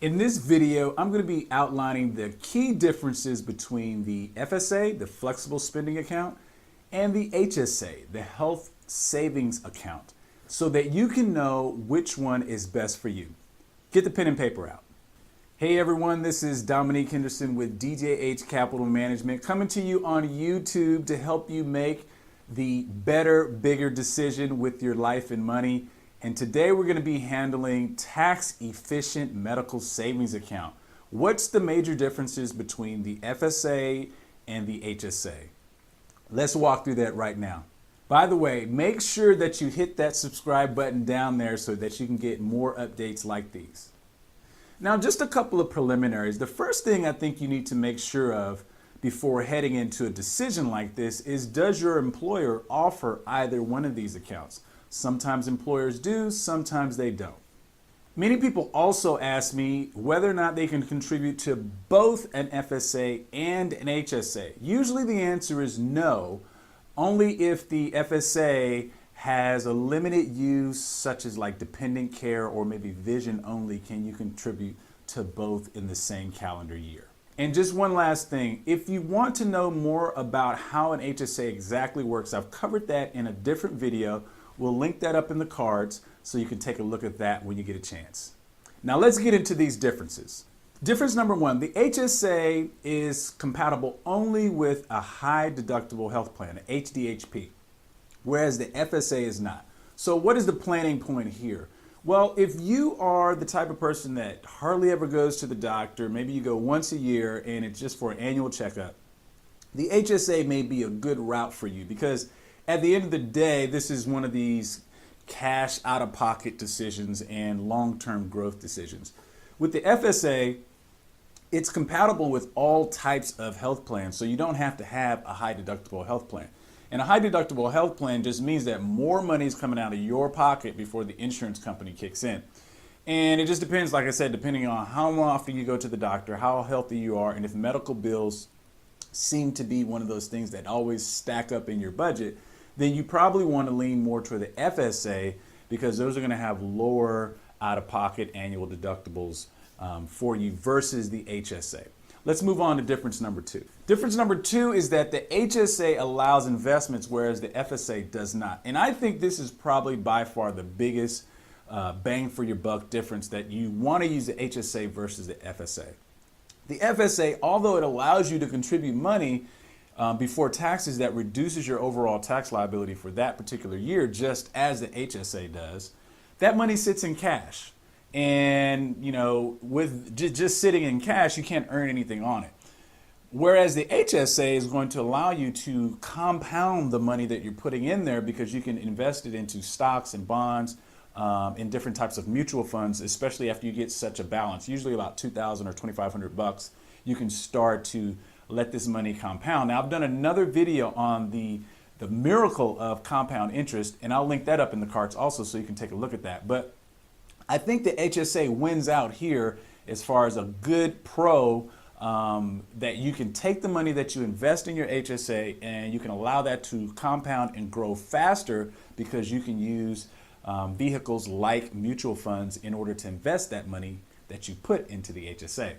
In this video, I'm going to be outlining the key differences between the FSA, the flexible spending account, and the HSA, the health savings account, so that you can know which one is best for you. Get the pen and paper out. Hey everyone, this is Dominique Henderson with DJH Capital Management, coming to you on YouTube to help you make the better, bigger decision with your life and money. And today we're going to be handling tax-efficient medical savings account. What's the major differences between the FSA and the HSA? Let's walk through that right now. By the way, make sure that you hit that subscribe button down there so that you can get more updates like these. Now, just a couple of preliminaries. The first thing I think you need to make sure of before heading into a decision like this is, does your employer offer either one of these accounts? Sometimes employers do, sometimes they don't. Many people also ask me whether or not they can contribute to both an FSA and an HSA. Usually the answer is no, only if the FSA has a limited use, such as like dependent care or maybe vision only, can you contribute to both in the same calendar year. And just one last thing, if you want to know more about how an HSA exactly works, I've covered that in a different video. We'll link that up in the cards so you can take a look at that when you get a chance. Now let's get into these differences. Difference number one, the HSA is compatible only with a high deductible health plan, an HDHP, whereas the FSA is not. So what is the planning point here? Well, if you are the type of person that hardly ever goes to the doctor, maybe you go once a year and it's just for an annual checkup, the HSA may be a good route for you, because at the end of the day, this is one of these cash out-of-pocket decisions and long-term growth decisions. With the FSA, it's compatible with all types of health plans, so you don't have to have a high deductible health plan. And a high deductible health plan just means that more money is coming out of your pocket before the insurance company kicks in. And it just depends, like I said, depending on how often you go to the doctor, how healthy you are, and if medical bills seem to be one of those things that always stack up in your budget, then you probably want to lean more toward the FSA, because those are going to have lower out-of-pocket annual deductibles for you versus the HSA. Let's move on to difference number two. Difference number two is that the HSA allows investments, whereas the FSA does not. And I think this is probably by far the biggest bang for your buck difference, that you want to use the HSA versus the FSA. The FSA, although it allows you to contribute money before taxes, that reduces your overall tax liability for that particular year, just as the HSA does, that money sits in cash. And, you know, with just sitting in cash, you can't earn anything on it. Whereas the HSA is going to allow you to compound the money that you're putting in there, because you can invest it into stocks and bonds, in different types of mutual funds, especially after you get such a balance, usually about $2,000 or $2,500, you can start to let this money compound. Now, I've done another video on the miracle of compound interest, and I'll link that up in the cards also so you can take a look at that. But I think the HSA wins out here as far as a good pro, that you can take the money that you invest in your HSA and you can allow that to compound and grow faster, because you can use vehicles like mutual funds in order to invest that money that you put into the HSA.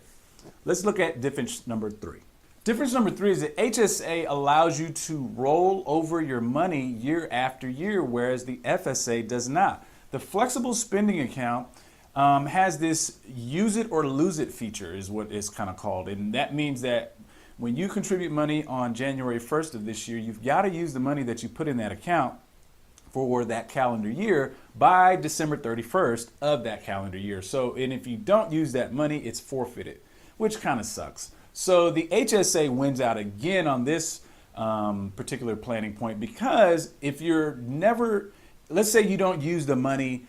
Let's look at difference number three. Difference number three is that HSA allows you to roll over your money year after year, whereas the FSA does not. The flexible spending account has this use it or lose it feature, is what it's kind of called. And that means that when you contribute money on January 1st of this year, you've got to use the money that you put in that account for that calendar year by December 31st of that calendar year. So, and if you don't use that money, it's forfeited, which kind of sucks. So the HSA wins out again on this particular planning point, because if you're never, let's say you don't use the money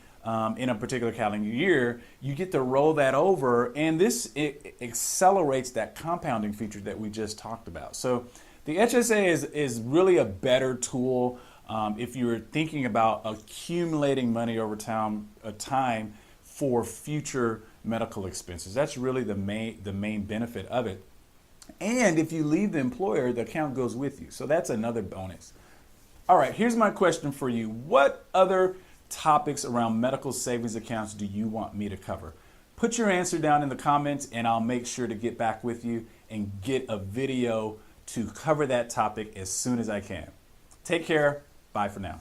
in a particular calendar year, you get to roll that over, and this accelerates that compounding feature that we just talked about. So the HSA is really a better tool if you're thinking about accumulating money over time for future medical expenses. That's really the main benefit of it. And if you leave the employer, the account goes with you. So that's another bonus. All right, here's my question for you. What other topics around medical savings accounts do you want me to cover? Put your answer down in the comments and I'll make sure to get back with you and get a video to cover that topic as soon as I can. Take care. Bye for now.